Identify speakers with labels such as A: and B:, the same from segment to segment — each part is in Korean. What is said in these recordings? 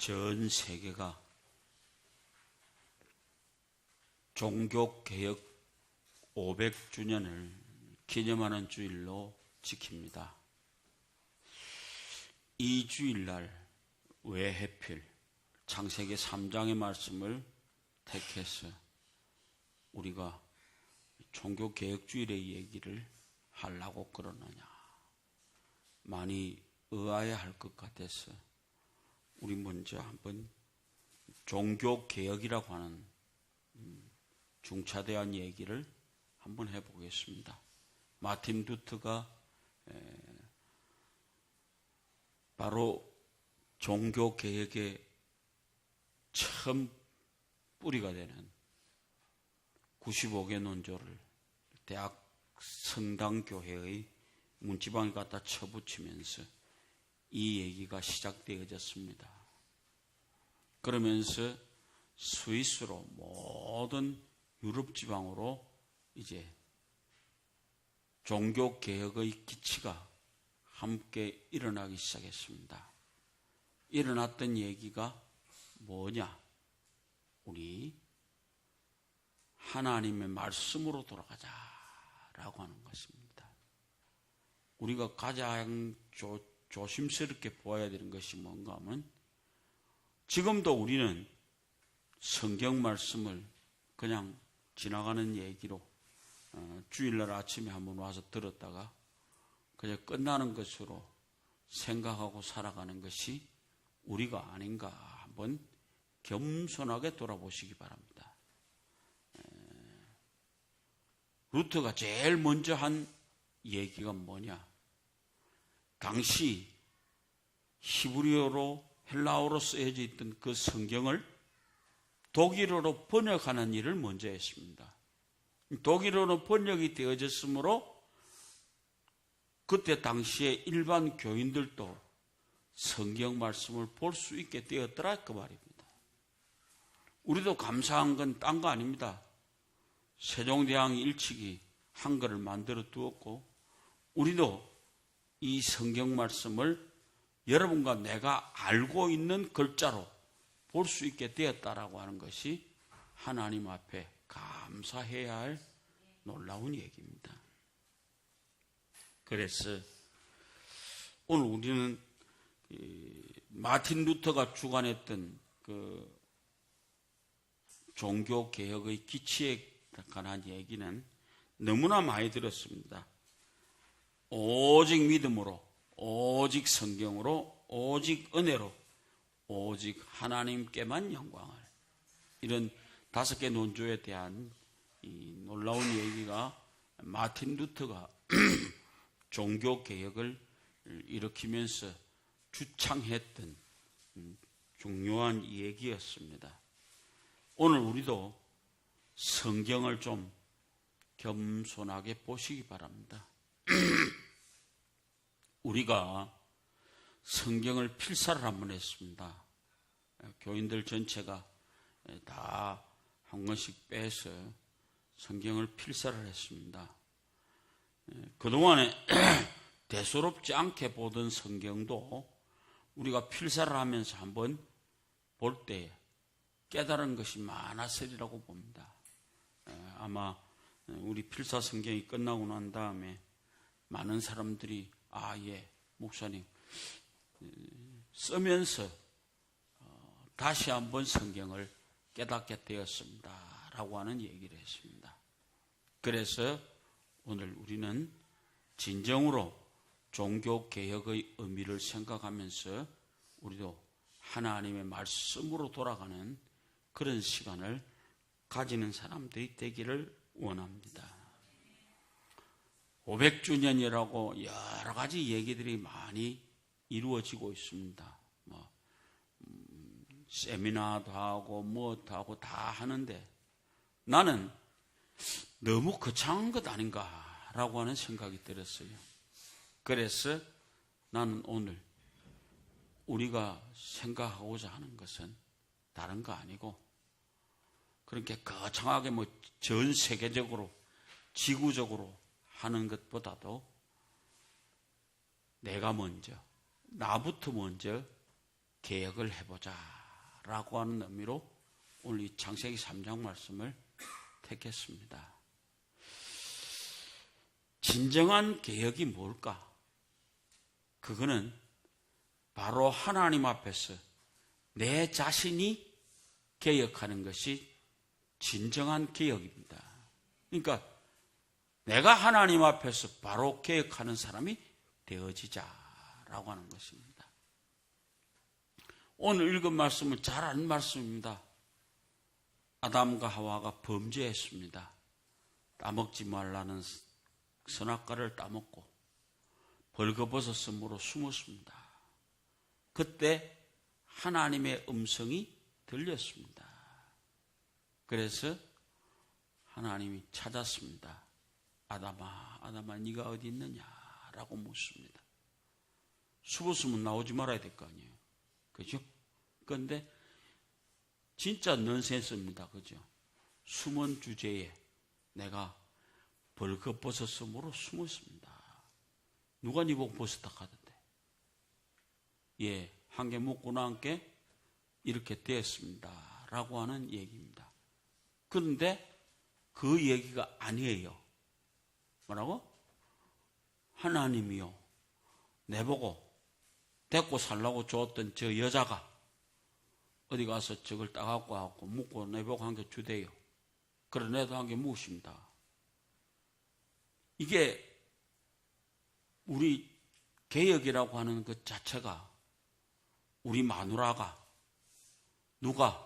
A: 전 세계가 종교개혁 500주년을 기념하는 주일로 지킵니다. 이 주일날 왜 하필 창세기 3장의 말씀을 택해서 우리가 종교개혁주일의 얘기를 하려고 그러느냐, 많이 의아해할 것 같아서 우리 먼저 한번 종교개혁이라고 하는 중차대한 얘기를 한번 해보겠습니다. 마틴 루터가 바로 종교개혁의 처음 뿌리가 되는 95개 논조를 대학 성당교회의 문지방에 갖다 쳐붙이면서 이 얘기가 시작되어졌습니다. 그러면서 스위스로 모든 유럽 지방으로 이제 종교개혁의 기치가 함께 일어나기 시작했습니다. 일어났던 얘기가 뭐냐? 우리 하나님의 말씀으로 돌아가자라고 하는 것입니다. 우리가 가장 조심스럽게 보아야 되는 것이 뭔가 하면, 지금도 우리는 성경 말씀을 그냥 지나가는 얘기로 주일날 아침에 한번 와서 들었다가 그냥 끝나는 것으로 생각하고 살아가는 것이 우리가 아닌가 한번 겸손하게 돌아보시기 바랍니다. 루터가 제일 먼저 한 얘기가 뭐냐? 당시 히브리어로 헬라어로 쓰여져 있던 그 성경을 독일어로 번역하는 일을 먼저 했습니다. 독일어로 번역이 되어졌으므로 그때 당시에 일반 교인들도 성경 말씀을 볼 수 있게 되었더라 그 말입니다. 우리도 감사한 건 딴 거 아닙니다. 세종대왕 일찍이 한글을 만들어 두었고, 우리도 이 성경 말씀을 여러분과 내가 알고 있는 글자로 볼 수 있게 되었다라고 하는 것이 하나님 앞에 감사해야 할 놀라운 얘기입니다. 그래서 오늘 우리는 마틴 루터가 주관했던 그 종교개혁의 기치에 관한 얘기는 너무나 많이 들었습니다. 오직 믿음으로, 오직 성경으로, 오직 은혜로, 오직 하나님께만 영광을, 이런 5개 논조에 대한 이 놀라운 얘기가 마틴 루터가 종교개혁을 일으키면서 주창했던 중요한 얘기였습니다. 오늘 우리도 성경을 좀 겸손하게 보시기 바랍니다. 우리가 성경을 필사를 한번 했습니다. 교인들 전체가 다 한 권씩 빼서 성경을 필사를 했습니다. 그동안에 대수롭지 않게 보던 성경도 우리가 필사를 하면서 한번 볼 때 깨달은 것이 많았으리라고 봅니다. 아마 우리 필사 성경이 끝나고 난 다음에 많은 사람들이 예, 목사님 쓰면서 다시 한번 성경을 깨닫게 되었습니다 라고 하는 얘기를 했습니다. 그래서 오늘 우리는 진정으로 종교개혁의 의미를 생각하면서 우리도 하나님의 말씀으로 돌아가는 그런 시간을 가지는 사람들이 되기를 원합니다. 500주년이라고 여러 가지 얘기들이 많이 이루어지고 있습니다. 세미나도 하고 무엇도 하고 다 하는데 나는 너무 거창한 것 아닌가라고 하는 생각이 들었어요. 그래서 나는 오늘 우리가 생각하고자 하는 것은 다른 거 아니고, 그렇게 거창하게 전 세계적으로 지구적으로 하는 것보다도 내가 먼저, 나부터 먼저 개혁을 해보자 라고 하는 의미로 오늘 이 창세기 3장 말씀을 택했습니다. 진정한 개혁이 뭘까? 그거는 바로 하나님 앞에서 내 자신이 개혁하는 것이 진정한 개혁입니다. 그러니까 내가 하나님 앞에서 바로 개혁하는 사람이 되어지자라고 하는 것입니다. 오늘 읽은 말씀은 잘 아는 말씀입니다. 아담과 하와가 범죄했습니다. 따먹지 말라는 선악과를 따먹고 벌거벗어 섬으로 숨었습니다. 그때 하나님의 음성이 들렸습니다. 그래서 하나님이 찾았습니다. 아담아, 아담아, 네가 어디 있느냐라고 묻습니다. 숨었으면 나오지 말아야 될 거 아니에요. 그죠? 그런데 진짜 넌센스입니다. 그죠? 숨은 주제에 내가 벌거벗어 섬으로 숨었습니다. 누가 네 보고 벗었다 하던데? 예, 한 개 묻고나 함께 이렇게 되었습니다. 라고 하는 얘기입니다. 그런데 그 얘기가 아니에요. 뭐라고? 하나님이요. 내보고 데리고 살라고 줬던 저 여자가 어디 가서 저걸 따갖고 와갖고 묻고 내보고 한 개 주대요. 그래, 내도 한 개 묻습니다. 이게 우리 개혁이라고 하는 것 자체가 우리 마누라가 누가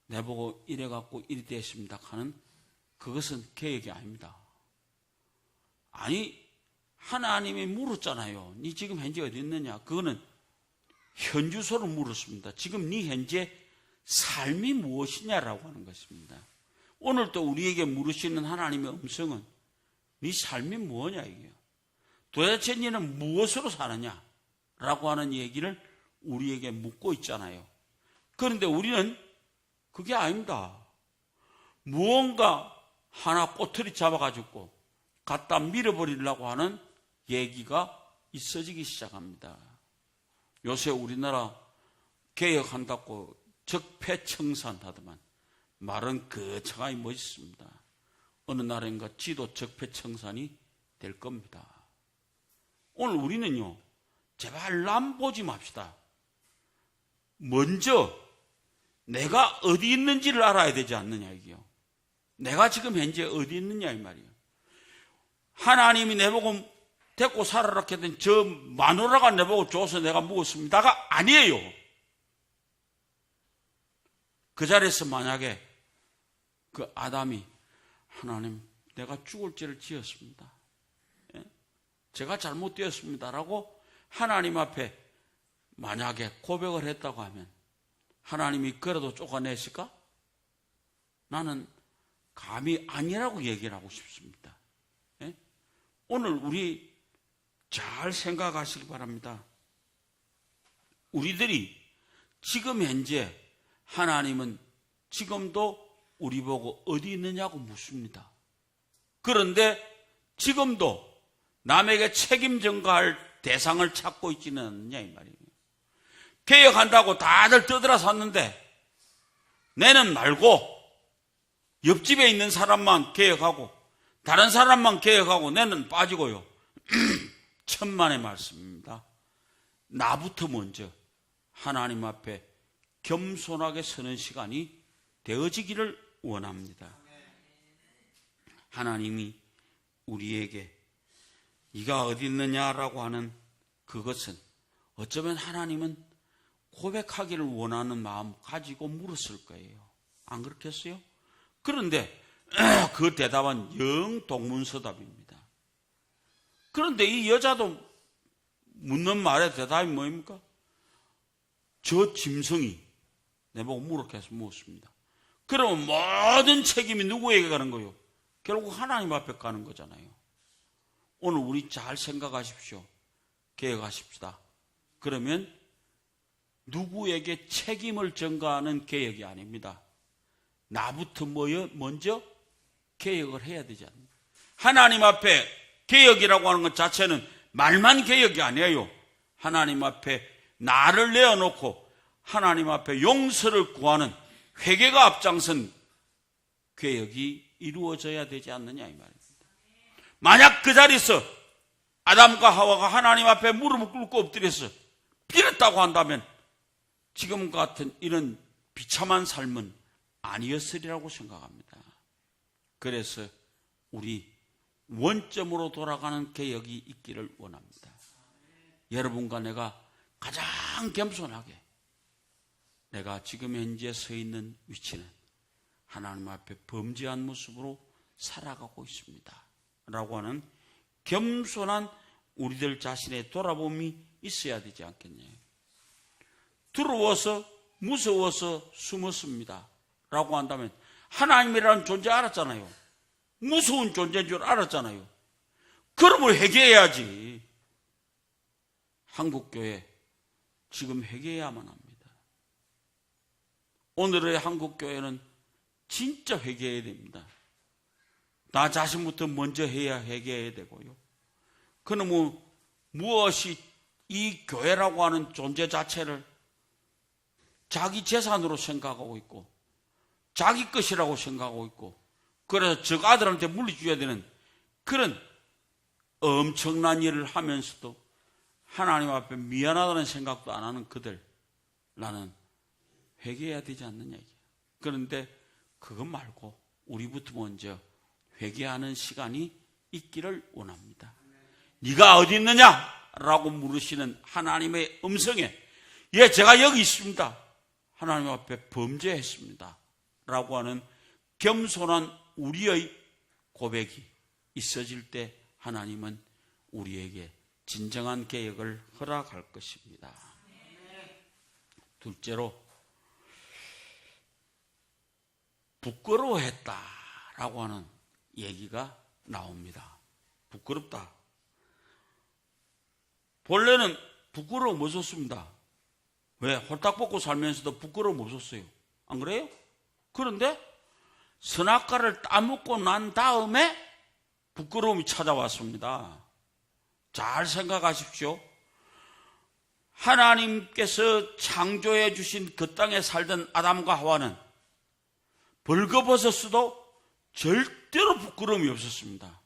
A: 내보고 이래갖고 이리 됐습니다 하는 그것은 개혁이 아닙니다. 아니, 하나님이 물었잖아요. 네 지금 현재 어디 있느냐? 그거는 현주소를 물었습니다. 지금 네 현재 삶이 무엇이냐라고 하는 것입니다. 오늘 또 우리에게 물으시는 하나님의 음성은 네 삶이 뭐냐 이게요. 도대체 너는 무엇으로 사느냐라고 하는 얘기를 우리에게 묻고 있잖아요. 그런데 우리는 그게 아닙니다. 무언가 하나 꼬투리 잡아가지고 갖다 밀어버리려고 하는 얘기가 있어지기 시작합니다. 요새 우리나라 개혁한다고 적폐청산하더만 말은 거창하게 멋있습니다. 어느 날인가 지도 적폐청산이 될 겁니다. 오늘 우리는요, 제발 남 보지 맙시다. 먼저 내가 어디 있는지를 알아야 되지 않느냐 이게요. 내가 지금 현재 어디 있느냐 이 말이에요. 하나님이 내보고 데리고 살아라 했더니 저 마누라가 내보고 줘서 내가 묵었습니다가 아니에요. 그 자리에서 만약에 그 아담이 하나님 내가 죽을 죄를 지었습니다. 제가 잘못되었습니다라고 하나님 앞에 만약에 고백을 했다고 하면 하나님이 그래도 쫓아내실까? 나는 감히 아니라고 얘기를 하고 싶습니다. 오늘 우리 잘 생각하시기 바랍니다. 우리들이 지금 현재 하나님은 지금도 우리 보고 어디 있느냐고 묻습니다. 그런데 지금도 남에게 책임 전가할 대상을 찾고 있지는 않느냐 이 말이에요. 개혁한다고 다들 떠들어 섰는데 내는 말고 옆집에 있는 사람만 개혁하고 다른 사람만 개혁하고 내는 빠지고요. 천만의 말씀입니다. 나부터 먼저 하나님 앞에 겸손하게 서는 시간이 되어지기를 원합니다. 하나님이 우리에게 네가 어디 있느냐라고 하는 그것은 어쩌면 하나님은 고백하기를 원하는 마음 가지고 물었을 거예요. 안 그렇겠어요? 그런데 그 대답은 영 동문서답입니다. 그런데 이 여자도 묻는 말의 대답이 뭐입니까? 저 짐승이 내보고 물었게 해서 묻습니다. 그러면 모든 책임이 누구에게 가는 거예요? 결국 하나님 앞에 가는 거잖아요. 오늘 우리 잘 생각하십시오. 개혁하십시다. 그러면 누구에게 책임을 전가하는 개혁이 아닙니다. 나부터 먼저 개혁을 해야 되지 않습니까? 하나님 앞에 개혁이라고 하는 것 자체는 말만 개혁이 아니에요. 하나님 앞에 나를 내어놓고 하나님 앞에 용서를 구하는 회개가 앞장선 개혁이 이루어져야 되지 않느냐 이 말입니다. 만약 그 자리에서 아담과 하와가 하나님 앞에 무릎을 꿇고 엎드려서 빌었다고 한다면 지금 같은 이런 비참한 삶은 아니었으리라고 생각합니다. 그래서 우리 원점으로 돌아가는 개혁이 있기를 원합니다. 여러분과 내가 가장 겸손하게 내가 지금 현재 서 있는 위치는 하나님 앞에 범죄한 모습으로 살아가고 있습니다 라고 하는 겸손한 우리들 자신의 돌아봄이 있어야 되지 않겠냐요. 두려워서 무서워서 숨었습니다 라고 한다면 하나님이라는 존재 알았잖아요. 무서운 존재인 줄 알았잖아요. 그러면 회개해야지. 한국교회 지금 회개해야만 합니다. 오늘의 한국교회는 진짜 회개해야 됩니다. 나 자신부터 먼저 해야 회개해야 되고요. 그러면 무엇이 이 교회라고 하는 존재 자체를 자기 재산으로 생각하고 있고 자기 것이라고 생각하고 있고 그래서 저 아들한테 물려줘야 되는 그런 엄청난 일을 하면서도 하나님 앞에 미안하다는 생각도 안 하는 그들 나는 회개해야 되지 않느냐. 그런데 그것 말고 우리부터 먼저 회개하는 시간이 있기를 원합니다. 네가 어디 있느냐? 라고 물으시는 하나님의 음성에 예, 제가 여기 있습니다. 하나님 앞에 범죄했습니다. 라고 하는 겸손한 우리의 고백이 있어질 때 하나님은 우리에게 진정한 개혁을 허락할 것입니다. 둘째로 부끄러워했다라고 하는 얘기가 나옵니다. 부끄럽다. 본래는 부끄러움 없었습니다. 왜? 홀딱 벗고 살면서도 부끄러움 없었어요. 안 그래요? 그런데 선악과를 따먹고 난 다음에 부끄러움이 찾아왔습니다. 잘 생각하십시오. 하나님께서 창조해 주신 그 땅에 살던 아담과 하와는 벌거벗었어도 절대로 부끄러움이 없었습니다.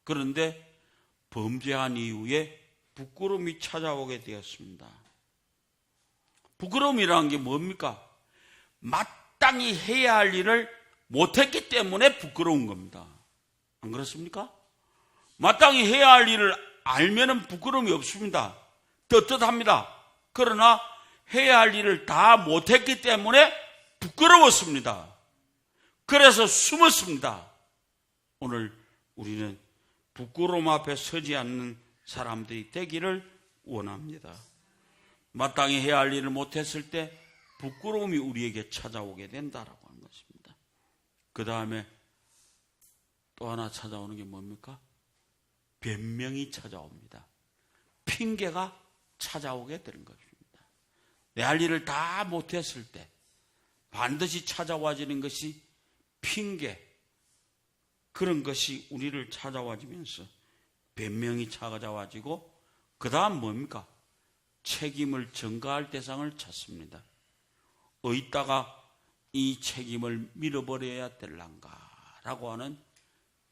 A: 그런데 범죄한 이후에 부끄러움이 찾아오게 되었습니다. 부끄러움이라는 게 뭡니까? 마땅히 해야 할 일을 못했기 때문에 부끄러운 겁니다. 안 그렇습니까? 마땅히 해야 할 일을 알면은 부끄러움이 없습니다. 떳떳합니다. 그러나 해야 할 일을 다 못했기 때문에 부끄러웠습니다. 그래서 숨었습니다. 오늘 우리는 부끄러움 앞에 서지 않는 사람들이 되기를 원합니다. 마땅히 해야 할 일을 못했을 때 부끄러움이 우리에게 찾아오게 된다라고 하는 것입니다. 그 다음에 또 하나 찾아오는 게 뭡니까? 변명이 찾아옵니다. 핑계가 찾아오게 되는 것입니다. 내 할 일을 다 못했을 때 반드시 찾아와지는 것이 핑계, 그런 것이 우리를 찾아와지면서 변명이 찾아와지고 그 다음 뭡니까? 책임을 전가할 대상을 찾습니다. 어디다가 이 책임을 밀어버려야 될란가라고 하는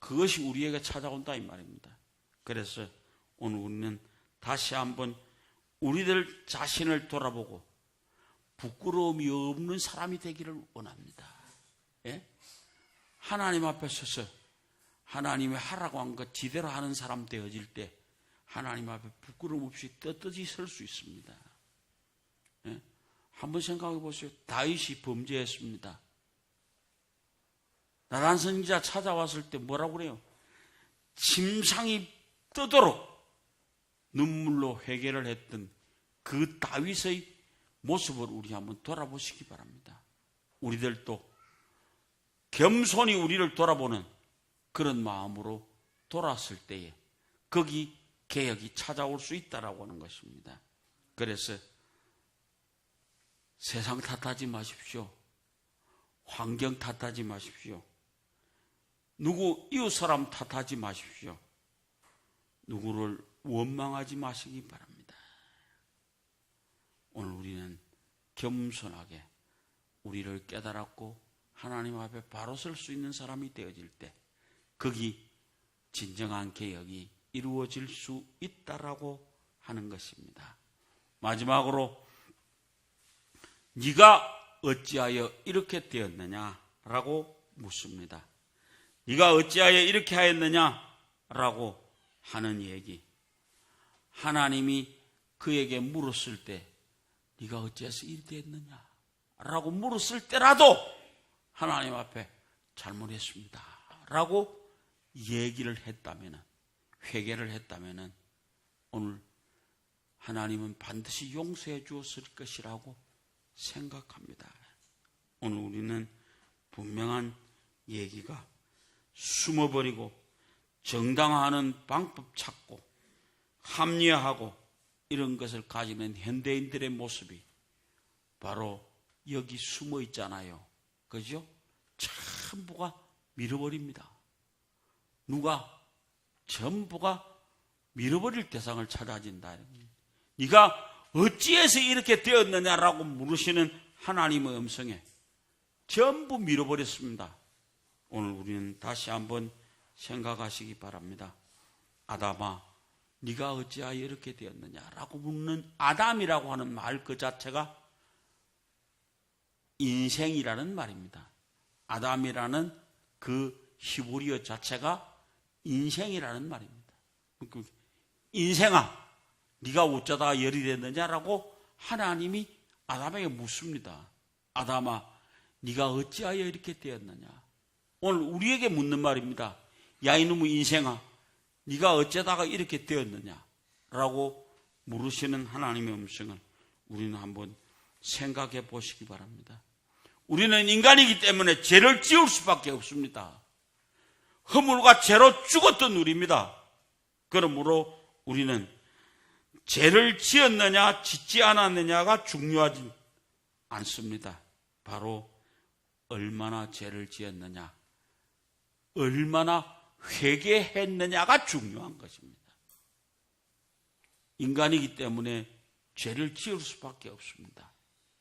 A: 그것이 우리에게 찾아온다 이 말입니다. 그래서 오늘 우리는 다시 한번 우리들 자신을 돌아보고 부끄러움이 없는 사람이 되기를 원합니다. 예? 하나님 앞에 서서 하나님이 하라고 한 것 지대로 하는 사람 되어질 때 하나님 앞에 부끄러움 없이 떳떳이 설 수 있습니다. 예? 한번 생각해 보세요. 다윗이 범죄했습니다. 나단 선지자 찾아왔을 때 뭐라고 그래요? 침상이 뜨도록 눈물로 회개를 했던 그 다윗의 모습을 우리 한번 돌아보시기 바랍니다. 우리들도 겸손히 우리를 돌아보는 그런 마음으로 돌아왔을 때에 거기 개혁이 찾아올 수 있다라고 하는 것입니다. 그래서 세상 탓하지 마십시오. 환경 탓하지 마십시오. 누구 이웃 사람 탓하지 마십시오. 누구를 원망하지 마시기 바랍니다. 오늘 우리는 겸손하게 우리를 깨달았고 하나님 앞에 바로 설 수 있는 사람이 되어질 때 거기 진정한 개혁이 이루어질 수 있다라고 하는 것입니다. 마지막으로 네가 어찌하여 이렇게 되었느냐라고 묻습니다. 네가 어찌하여 이렇게 하였느냐라고 하는 얘기. 하나님이 그에게 물었을 때 네가 어찌해서 이렇게 했느냐라고 물었을 때라도 하나님 앞에 잘못했습니다 라고 얘기를 했다면, 회개를 했다면 오늘 하나님은 반드시 용서해 주었을 것이라고 생각합니다. 오늘 우리는 분명한 얘기가 숨어버리고 정당화하는 방법 찾고 합리화하고 이런 것을 가지는 현대인들의 모습이 바로 여기 숨어 있잖아요. 그죠? 전부가 밀어버립니다. 누가? 전부가 밀어버릴 대상을 찾아진다. 네가 어찌해서 이렇게 되었느냐라고 물으시는 하나님의 음성에 전부 밀어버렸습니다. 오늘 우리는 다시 한번 생각하시기 바랍니다. 아담아, 네가 어찌하여 이렇게 되었느냐라고 묻는 아담이라고 하는 말 그 자체가 인생이라는 말입니다. 아담이라는 그 히브리어 자체가 인생이라는 말입니다. 인생아, 네가 어쩌다가 열이 됐느냐라고 하나님이 아담에게 묻습니다. 아담아, 네가 어찌하여 이렇게 되었느냐. 오늘 우리에게 묻는 말입니다. 야 이놈의 인생아, 네가 어쩌다가 이렇게 되었느냐라고 물으시는 하나님의 음성을 우리는 한번 생각해 보시기 바랍니다. 우리는 인간이기 때문에 죄를 지을 수밖에 없습니다. 허물과 죄로 죽었던 우리입니다. 그러므로 우리는 죄를 지었느냐 짓지 않았느냐가 중요하지 않습니다. 바로 얼마나 죄를 지었느냐, 얼마나 회개했느냐가 중요한 것입니다. 인간이기 때문에 죄를 지을 수밖에 없습니다.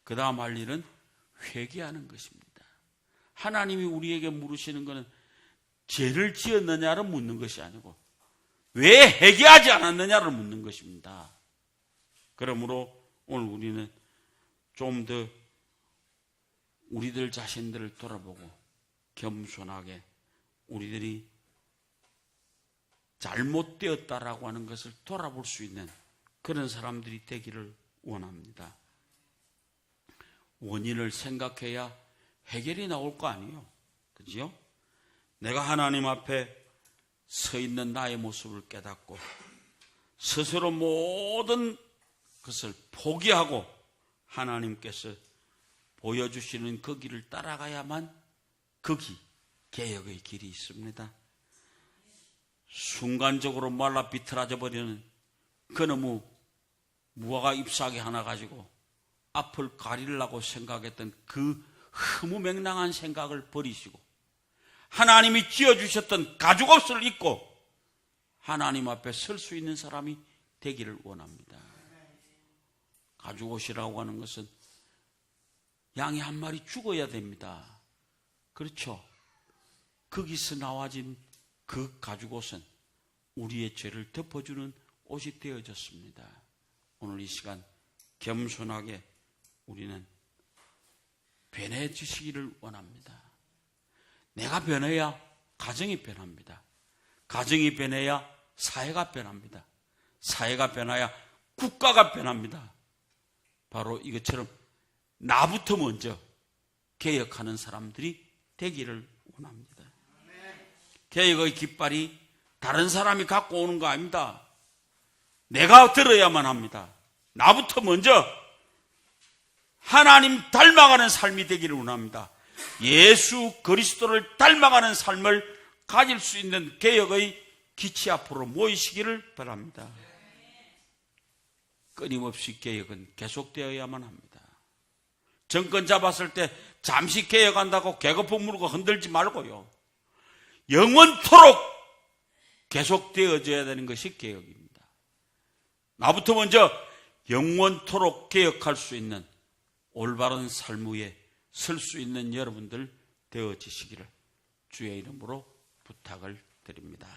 A: 그 다음 할 일은 회개하는 것입니다. 하나님이 우리에게 물으시는 것은 죄를 지었느냐를 묻는 것이 아니고 왜 회개하지 않았느냐를 묻는 것입니다. 그러므로 오늘 우리는 좀 더 우리들 자신들을 돌아보고 겸손하게 우리들이 잘못되었다라고 하는 것을 돌아볼 수 있는 그런 사람들이 되기를 원합니다. 원인을 생각해야 해결이 나올 거 아니에요. 그죠? 내가 하나님 앞에 서 있는 나의 모습을 깨닫고 스스로 모든 것을 포기하고 하나님께서 보여주시는 그 길을 따라가야만 거기 개혁의 길이 있습니다. 순간적으로 말라 비틀어져 버리는 그놈의 무화과 잎사귀 하나 가지고 앞을 가리려고 생각했던 그 허무맹랑한 생각을 버리시고 하나님이 지어주셨던 가죽옷을 입고 하나님 앞에 설 수 있는 사람이 되기를 원합니다. 가죽옷이라고 하는 것은 양이 한 마리 죽어야 됩니다. 그렇죠? 거기서 나와진 그 가죽옷은 우리의 죄를 덮어주는 옷이 되어졌습니다. 오늘 이 시간 겸손하게 우리는 변해지시기를 원합니다. 내가 변해야 가정이 변합니다. 가정이 변해야 사회가 변합니다. 사회가 변해야 국가가 변합니다. 바로 이것처럼 나부터 먼저 개혁하는 사람들이 되기를 원합니다. 개혁의 깃발이 다른 사람이 갖고 오는 거 아닙니다. 내가 들어야만 합니다. 나부터 먼저 하나님 닮아가는 삶이 되기를 원합니다. 예수 그리스도를 닮아가는 삶을 가질 수 있는 개혁의 기치 앞으로 모이시기를 바랍니다. 끊임없이 개혁은 계속되어야만 합니다. 정권 잡았을 때 잠시 개혁한다고 개거품 물고 흔들지 말고요. 영원토록 계속되어져야 되는 것이 개혁입니다. 나부터 먼저 영원토록 개혁할 수 있는 올바른 삶 위에 설 수 있는 여러분들 되어지시기를 주의 이름으로 부탁을 드립니다.